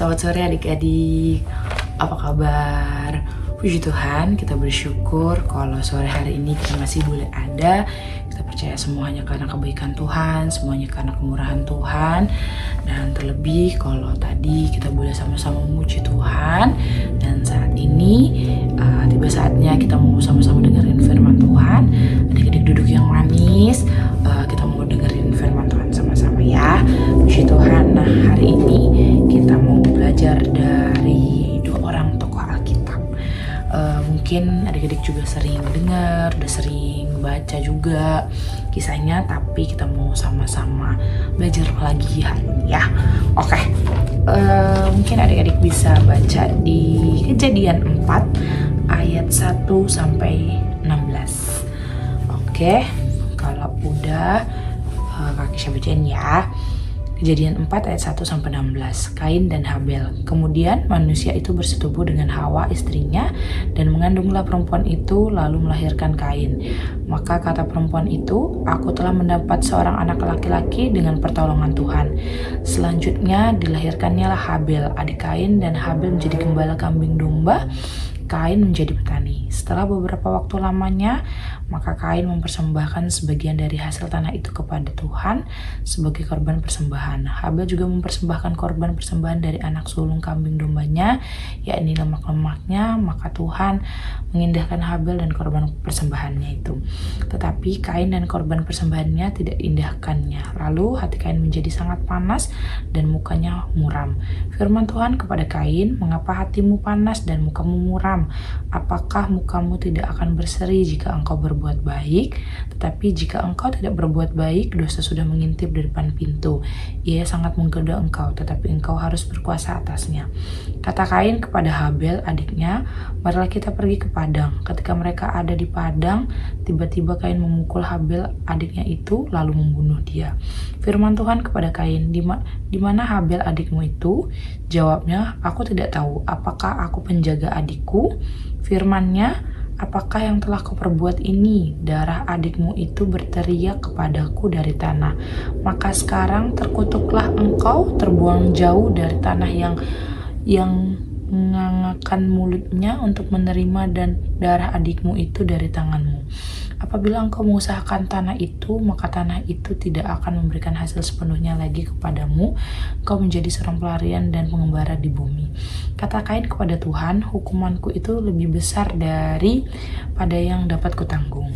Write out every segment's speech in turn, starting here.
Selamat sore adik-adik, apa kabar? Puji Tuhan, kita bersyukur kalau sore hari ini kita masih boleh ada. Kita percaya semuanya karena kebaikan Tuhan, semuanya karena kemurahan Tuhan. Dan terlebih kalau tadi kita boleh sama-sama memuji Tuhan. Dan saat ini tiba saatnya kita mau sama-sama dengerin firman Tuhan. Adik-adik duduk yang manis, kita mau dengerin firman Tuhan sama-sama ya. Puji Tuhan. Nah, hari ini kita mau belajar dari dua orang tokoh Alkitab. Mungkin adik-adik juga sering dengar, udah sering baca juga kisahnya, tapi kita mau sama-sama belajar lagi hari ini ya. Oke, mungkin adik-adik bisa baca di Kejadian 4 ayat 1 sampai 16. Oke, kalau udah Kak Kisha bacain ya. Kejadian 4 ayat 1 sampai 16. Kain dan Habel. Kemudian manusia itu bersetubuh dengan Hawa istrinya dan mengandunglah perempuan itu lalu melahirkan Kain. Maka kata perempuan itu, aku telah mendapat seorang anak laki-laki dengan pertolongan Tuhan. Selanjutnya dilahirkannya lah Habel, adik Kain, dan Habel menjadi gembala kambing domba. Kain menjadi petani. Setelah beberapa waktu lamanya, maka Kain mempersembahkan sebagian dari hasil tanah itu kepada Tuhan sebagai korban persembahan. Habel juga mempersembahkan korban persembahan dari anak sulung kambing dombanya, yakni lemak-lemaknya. Maka Tuhan mengindahkan Habel dan korban persembahannya itu. Tetapi Kain dan korban persembahannya tidak indahkannya. Lalu hati Kain menjadi sangat panas dan mukanya muram. Firman Tuhan kepada Kain, mengapa hatimu panas dan mukamu muram? Apakah mukamu tidak akan berseri jika engkau berbuat baik? Tetapi jika engkau tidak berbuat baik, dosa sudah mengintip di depan pintu. Ia sangat menggoda engkau, tetapi engkau harus berkuasa atasnya. Kata Kain kepada Habel adiknya, marilah kita pergi ke padang. Ketika mereka ada di padang, tiba-tiba Kain memukul Habel adiknya itu lalu membunuh dia. Firman Tuhan kepada Kain, di mana Habel adikmu itu? Jawabnya, aku tidak tahu. Apakah aku penjaga adikku? Firman-Nya, apakah yang telah kau perbuat ini? Darah adikmu itu berteriak kepadaku dari tanah. Maka sekarang terkutuklah engkau, terbuang jauh dari tanah yang mengangakkan mulutnya untuk menerima dan darah adikmu itu dari tanganmu. Apabila engkau mengusahakan tanah itu, maka tanah itu tidak akan memberikan hasil sepenuhnya lagi kepadamu. Engkau menjadi seorang pelarian dan pengembara di bumi. Kata Kain kepada Tuhan, hukumanku itu lebih besar daripada yang dapat kutanggung.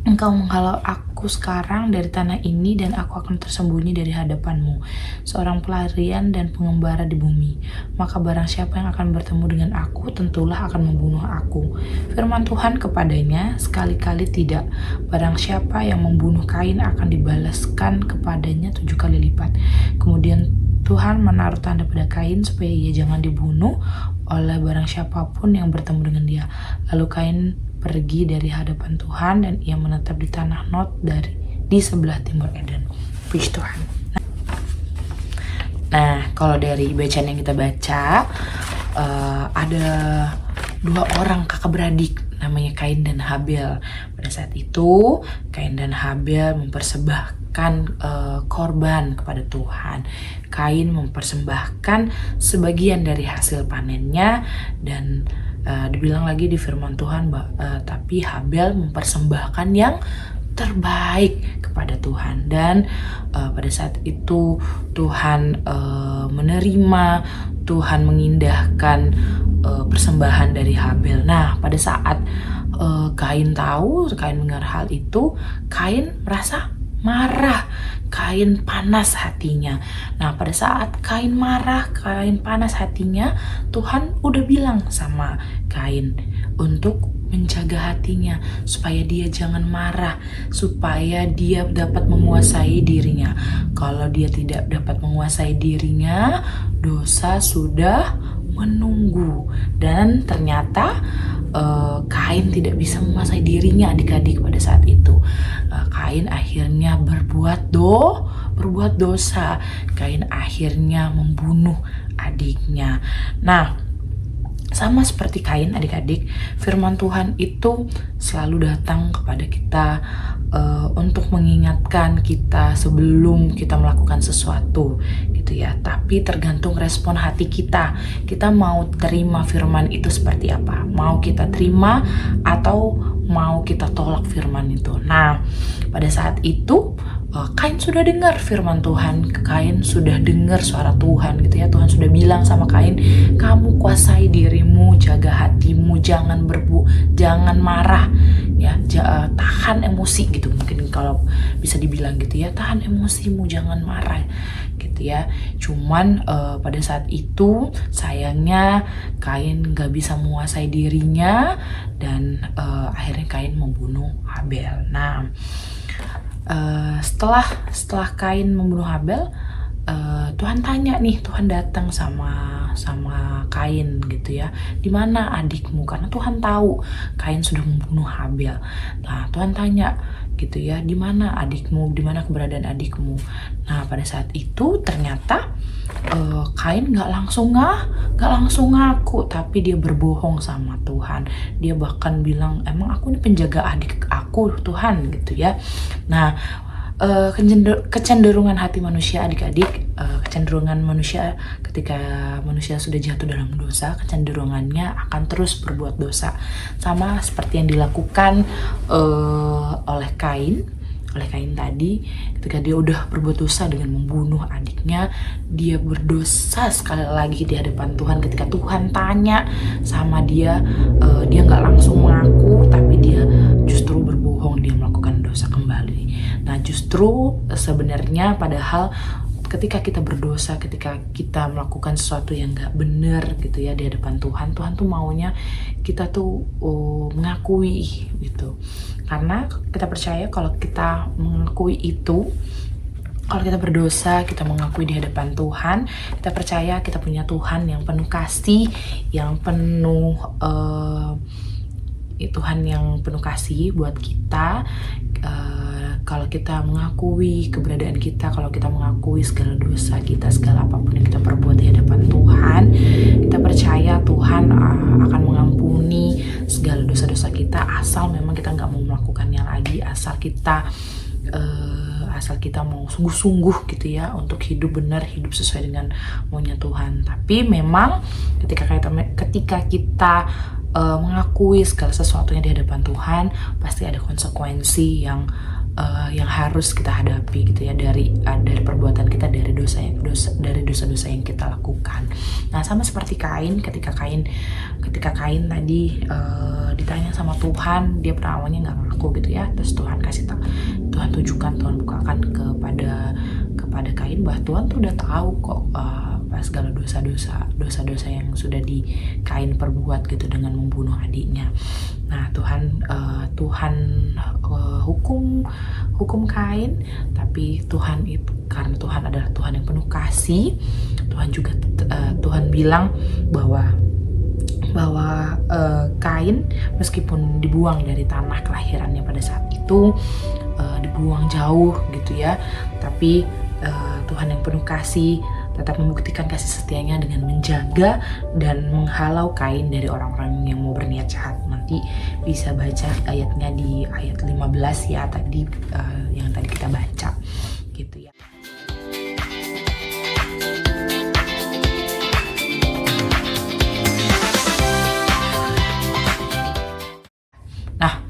Engkau menghalau aku sekarang dari tanah ini dan aku akan tersembunyi dari hadapanmu, seorang pelarian dan pengembara di bumi. Maka barang siapa yang akan bertemu dengan aku, tentulah akan membunuh aku. Firman Tuhan kepadanya, sekali-kali tidak. Barang siapa yang membunuh Kain akan dibalaskan kepadanya 7 kali lipat. Kemudian Tuhan menaruh tanda pada Kain supaya ia jangan dibunuh oleh barang siapapun yang bertemu dengan dia. Lalu Kain pergi dari hadapan Tuhan dan ia menetap di tanah Nod di sebelah timur Eden. Puji Tuhan. Nah, kalau dari bacaan yang kita baca, ada dua orang kakak beradik namanya Kain dan Habel. Pada saat itu, Kain dan Habel mempersembahkan korban kepada Tuhan. Kain mempersembahkan sebagian dari hasil panennya dan dibilang lagi di firman Tuhan, tapi Habel mempersembahkan yang terbaik kepada Tuhan. Dan pada saat itu Tuhan menerima, Tuhan mengindahkan persembahan dari Habel. Nah, pada saat Kain mendengar hal itu, Kain merasa marah. Kain panas hatinya. Nah, pada saat Kain marah, Kain panas hatinya, Tuhan udah bilang sama Kain untuk menjaga hatinya supaya dia jangan marah, supaya dia dapat menguasai dirinya. Kalau dia tidak dapat menguasai dirinya, dosa sudah menunggu. Dan ternyata Kain tidak bisa menguasai dirinya, adik-adik. Pada saat itu Kain akhirnya berbuat dosa. Kain akhirnya membunuh adiknya. Nah, Sama seperti Kain, adik-adik, firman Tuhan itu selalu datang kepada kita untuk mengingatkan kita sebelum kita melakukan sesuatu gitu ya. Tapi tergantung respon hati kita. Kita mau terima firman itu seperti apa? Mau kita terima atau mau kita tolak firman itu? Nah, pada saat itu Kain sudah dengar firman Tuhan, Kain sudah dengar suara Tuhan gitu ya. Tuhan sudah bilang sama Kain, kamu kuasai dirimu, jaga hatimu, jangan jangan marah ya, tahan emosi gitu, mungkin kalau bisa dibilang gitu ya, tahan emosimu, jangan marah gitu ya. Cuman pada saat itu sayangnya Kain gak bisa menguasai dirinya dan akhirnya Kain membunuh Habel. Nah, setelah Kain membunuh Habel, Tuhan tanya nih, Tuhan datang sama Kain gitu ya, di mana adikmu? Karena Tuhan tahu Kain sudah membunuh Habel. Nah, Tuhan tanya gitu ya, di mana adikmu? Di mana keberadaan adikmu? Nah, pada saat itu ternyata Kain nggak langsung ngaku, tapi dia berbohong sama Tuhan. Dia bahkan bilang, emang aku ini penjaga adik aku, Tuhan gitu ya. Nah, kecenderungan hati manusia, adik-adik, kecenderungan manusia ketika manusia sudah jatuh dalam dosa, kecenderungannya akan terus berbuat dosa, sama seperti yang dilakukan oleh Kain tadi. Ketika dia udah berbuat dosa dengan membunuh adiknya, dia berdosa sekali lagi di hadapan Tuhan. Ketika Tuhan tanya sama dia, dia nggak langsung mengaku, tapi dia justru berbohong, dia melakukan dosa kembali. Nah, justru sebenarnya padahal ketika kita berdosa, ketika kita melakukan sesuatu yang gak benar gitu ya di hadapan Tuhan, Tuhan tuh maunya kita tuh mengakui gitu. Karena kita percaya kalau kita mengakui itu, kalau kita berdosa, kita mengakui di hadapan Tuhan, kita percaya kita punya Tuhan yang penuh kasih, yang penuh Tuhan yang penuh kasih buat kita. Kalau kita mengakui keberadaan kita, kalau kita mengakui segala dosa kita, segala apapun yang kita perbuat di hadapan Tuhan, kita percaya Tuhan akan mengampuni segala dosa-dosa kita, asal memang kita nggak mau melakukannya lagi, asal kita mau sungguh-sungguh gitu ya untuk hidup benar, hidup sesuai dengan maunya Tuhan. Tapi memang ketika kita mengakui segala sesuatunya di hadapan Tuhan, pasti ada konsekuensi yang harus kita hadapi gitu ya, dari perbuatan kita, dari dosa-dosa yang kita lakukan. Nah, sama seperti Kain, ketika Kain tadi ditanya sama Tuhan, dia awalnya nggak ngaku gitu ya, terus Tuhan Tuhan bukakan kepada Kain bahwa Tuhan tuh udah tahu kok segala dosa-dosa yang sudah di Kain perbuat gitu dengan membunuh adiknya. Nah, Tuhan hukum Kain, tapi Tuhan itu, karena Tuhan adalah Tuhan yang penuh kasih, Tuhan bilang bahwa Kain meskipun dibuang dari tanah kelahirannya pada saat itu, dibuang jauh gitu ya, tapi Tuhan yang penuh kasih tetap membuktikan kasih setianya dengan menjaga dan menghalau Kain dari orang-orang yang mau berniat jahat. Nanti bisa baca ayatnya di ayat 15 ya, tadi yang tadi kita baca gitu ya. Nah,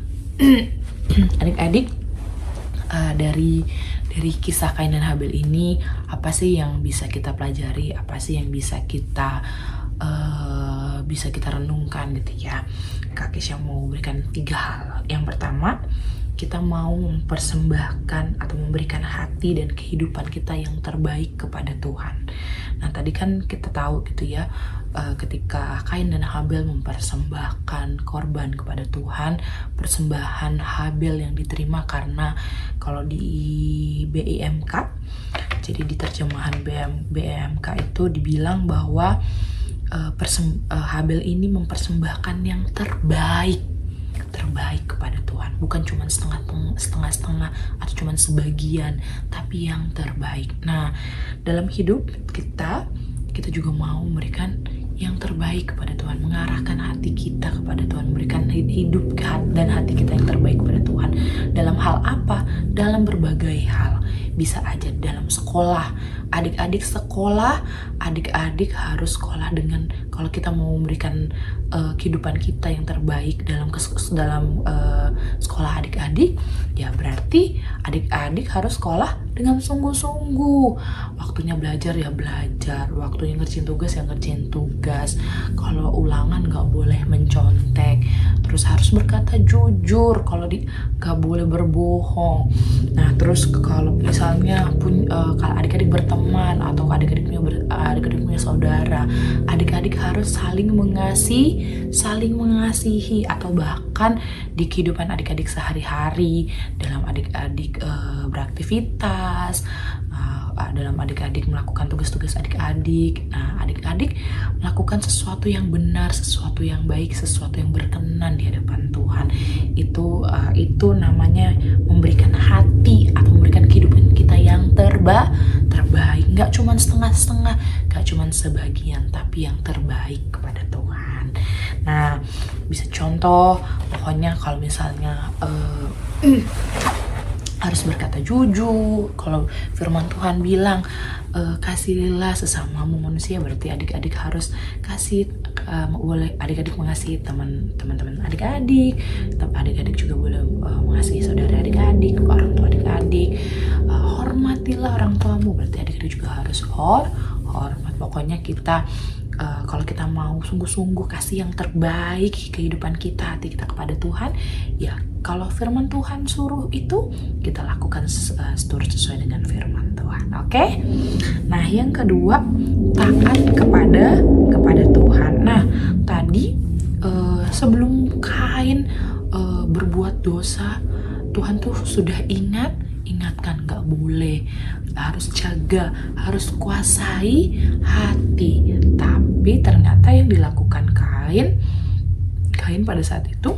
adik-adik, dari kisah Kain dan Habel ini, apa sih yang bisa kita pelajari, apa sih yang bisa kita renungkan gitu ya. Kak Kesha mau berikan 3 hal. Yang pertama, kita mau mempersembahkan atau memberikan hati dan kehidupan kita yang terbaik kepada Tuhan. Nah, tadi kan kita tahu gitu ya, ketika Kain dan Habel mempersembahkan korban kepada Tuhan, persembahan Habel yang diterima karena kalau di BIMK, jadi di terjemahan BIMK itu dibilang bahwa Habel ini mempersembahkan yang terbaik kepada Tuhan, bukan cuma setengah-setengah atau cuma sebagian, tapi yang terbaik. Nah, dalam hidup kita juga mau memberikan yang terbaik kepada Tuhan, mengarahkan hati kita kepada Tuhan, memberikan hidup dan hati kita yang terbaik kepada Tuhan. Dalam hal apa? Dalam berbagai hal. Bisa aja dalam sekolah, adik-adik sekolah, adik-adik harus sekolah dengan, kalau kita mau memberikan kehidupan kita yang terbaik dalam sekolah adik-adik, ya berarti adik-adik harus sekolah dengan sungguh-sungguh. Waktunya belajar ya belajar, waktunya ngerjain tugas ya ngerjain tugas. Kalau ulangan gak boleh mencontek, terus harus berkata jujur, kalau gak boleh berbohong. Nah terus kalau misalnya kalau adik-adik berteman atau adik-adik punya saudara, adik-adik harus saling mengasihi, atau bahkan di kehidupan adik-adik sehari-hari, dalam adik-adik beraktivitas, dalam adik-adik melakukan tugas-tugas adik-adik. Nah, adik-adik melakukan sesuatu yang benar, sesuatu yang baik, sesuatu yang berkenan di hadapan Tuhan. Itu namanya memberikan hati atau memberikan kehidupan kita yang terbaik. Nggak cuma setengah-setengah, nggak cuma sebagian, tapi yang terbaik kepada Tuhan. Nah, bisa contoh, pokoknya kalau misalnya harus berkata jujur. Kalau firman Tuhan bilang kasihilah sesamamu manusia, berarti adik-adik harus boleh adik-adik mengasihi teman-teman adik-adik, adik-adik juga boleh mengasihi saudara adik-adik, orang tua adik-adik. Hormatilah orang tuamu, berarti adik-adik juga harus hormat. Pokoknya kita kalau kita mau sungguh-sungguh kasih yang terbaik kehidupan kita, hati kita kepada Tuhan, ya kalau firman Tuhan suruh itu kita lakukan sesuai dengan firman Tuhan. Oke? Nah, yang kedua, taat kepada Tuhan. Nah, tadi sebelum Kain berbuat dosa, Tuhan tuh sudah ingatkan gak boleh, harus jaga, harus kuasai hati. Tapi ternyata yang dilakukan Kain pada saat itu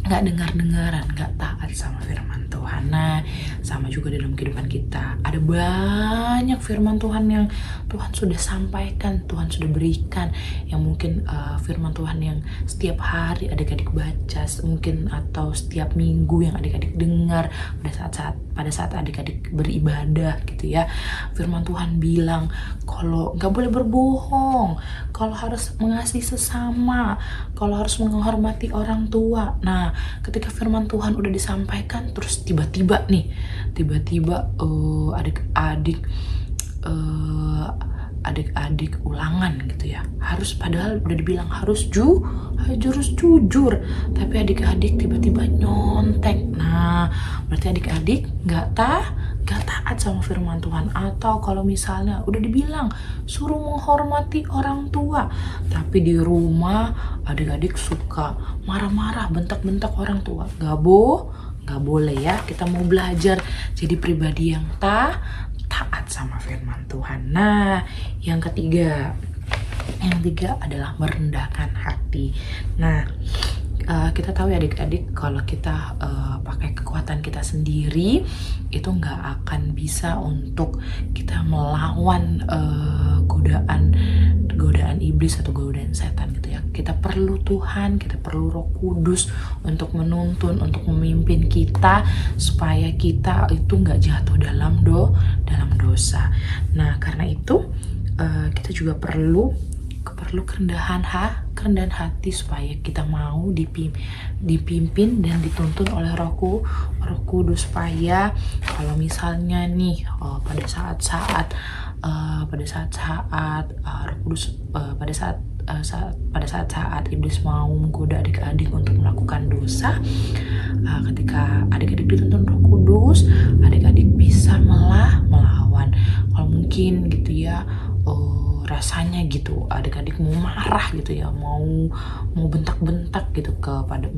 gak dengar-dengaran, gak taat sama firman Tuhan. Nah, sama juga dalam kehidupan kita. Ada banyak firman Tuhan yang Tuhan sudah sampaikan, Tuhan sudah berikan, yang mungkin firman Tuhan yang setiap hari adik-adik baca, mungkin atau setiap minggu yang adik-adik dengar pada saat adik-adik beribadah gitu ya. Firman Tuhan bilang kalau gak boleh berbohong, kalau harus mengasihi sesama, kalau harus menghormati orang tua. Nah, ketika firman Tuhan udah disampaikan, terus tiba-tiba adik-adik ulangan gitu ya, harus, padahal udah dibilang harus jujur, tapi adik-adik tiba-tiba nyontek. Nah, berarti adik-adik gak taat sama firman Tuhan. Atau kalau misalnya udah dibilang suruh menghormati orang tua, tapi di rumah adik-adik suka marah-marah, bentak-bentak orang tua. Gak boleh ya. Kita mau belajar jadi pribadi yang taat sama firman Tuhan. Nah, yang ketiga adalah merendahkan hati. Nah, kita tahu ya adik-adik, kalau kita pakai kekuatan kita sendiri itu nggak akan bisa untuk kita melawan godaan iblis atau godaan setan gitu ya. Kita perlu Tuhan, kita perlu Roh Kudus untuk menuntun, untuk memimpin kita supaya kita itu nggak jatuh dalam dosa. Nah, karena itu kita juga perlu kerendahan hati supaya kita mau dipimpin dan dituntun oleh Roh Kudus, supaya kalau misalnya nih pada saat Roh Kudus pada saat iblis mau menggoda adik-adik untuk melakukan dosa, ketika adik-adik dituntun Roh Kudus, adik-adik bisa melawan. Kalau mungkin gitu ya, rasanya gitu adik-adik mau marah gitu ya, mau bentak-bentak gitu kepada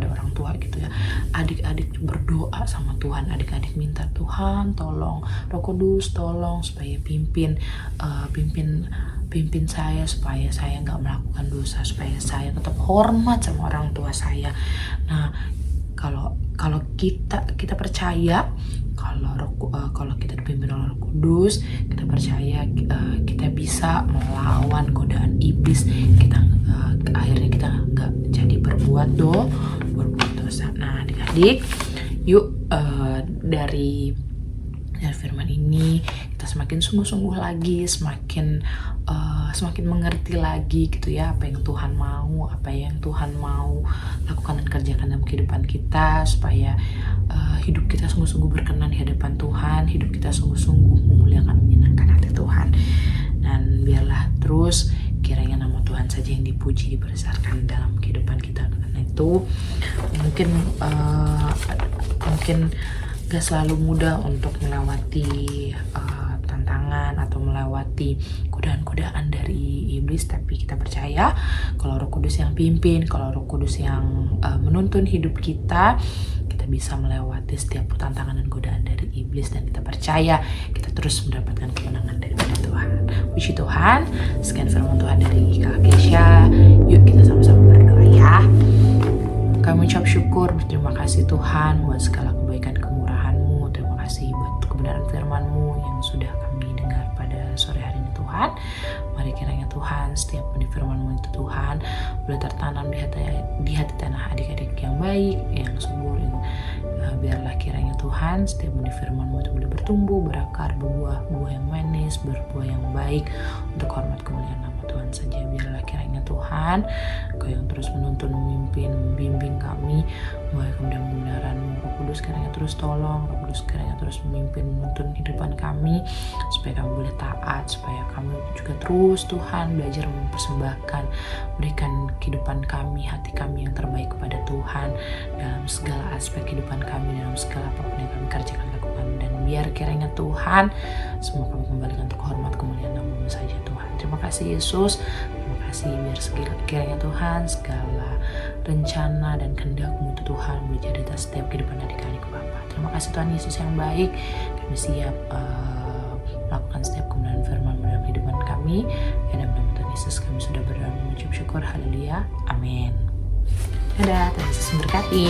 orang tua gitu ya, adik-adik berdoa sama Tuhan, adik-adik minta Tuhan tolong, Roh Kudus tolong supaya pimpin saya supaya saya nggak melakukan dosa, supaya saya tetap hormat sama orang tua saya. Nah, kalau kita percaya kalau kita dipimpin oleh Roh Kudus, kita percaya kita bisa melawan godaan iblis. Akhirnya kita nggak jadi berbuat dosa. Nah, adik-adik, yuk dari firman ini kita semakin sungguh-sungguh lagi, semakin mengerti lagi gitu ya, apa yang Tuhan mau lakukan dan kerjakan dalam kehidupan kita, supaya hidup kita sungguh-sungguh berkenan di hadapan Tuhan, hidup kita sungguh-sungguh memuliakan, menyenangkan hati Tuhan. Dan biarlah terus kiranya nama Tuhan saja yang dipuji, dibesarkan dalam kehidupan kita. Karena itu mungkin gak selalu mudah untuk melewati tantangan atau melewati godaan-godaan dari iblis, tapi kita percaya kalau Roh Kudus yang pimpin, kalau Roh Kudus yang menuntun hidup kita bisa melewati setiap tantangan dan godaan dari iblis, dan kita percaya kita terus mendapatkan kemenangan daripada Tuhan. Puji Tuhan. Sekian firman Tuhan dari Kak Kesha. Yuk kita sama-sama berdoa ya. Kami ucap syukur, berterima kasih Tuhan buat segala kebaikan kemurahan-Mu. Terima kasih buat kebenaran firman-Mu yang sudah kami dengar pada sore hari ini Tuhan. Mari kiranya Tuhan setiap benih firman-Mu itu Tuhan boleh tertanam di hati tanah adik-adik yang baik, yang subur, biarlah kiranya Tuhan setiap benih firman-Mu itu boleh bertumbuh, berakar, berbuah yang manis, berbuah yang baik untuk hormat kemuliaan nama Tuhan saja. Biarlah kiranya Tuhan Kau yang terus menuntun, memimpin, membimbing kami mulai kemudian kebenaran-Mu. Roh Kudus kiranya terus tolong, Roh Kudus kiranya terus memimpin, menuntun kehidupan kami supaya kami boleh taat, supaya kami juga terus Tuhan belajar mempersembahkan, berikan kehidupan kami, hati kami yang terbaik kepada Tuhan dalam segala aspek kehidupan kami, dalam segala apapun yang kami kerjakan, lakukan. Dan biar kiranya Tuhan semua kami kembalikan untuk hormat kemuliaan nama-Mu saja Tuhan. Terima kasih Yesus, terima kasih biar kiranya Tuhan segala rencana dan kehendak-Mu itu Tuhan boleh jadi atas setiap kehidupan adik-adik Bapa. Terima kasih Tuhan Yesus yang baik, kami siap melakukan setiap kebenaran firman-Mu dalam kehidupan kami. Ya, dalam nama Tuhan Yesus kami sudah berdoa mengucap syukur. Haleluya, amin. Dadah, Tuhan Yesus memberkati.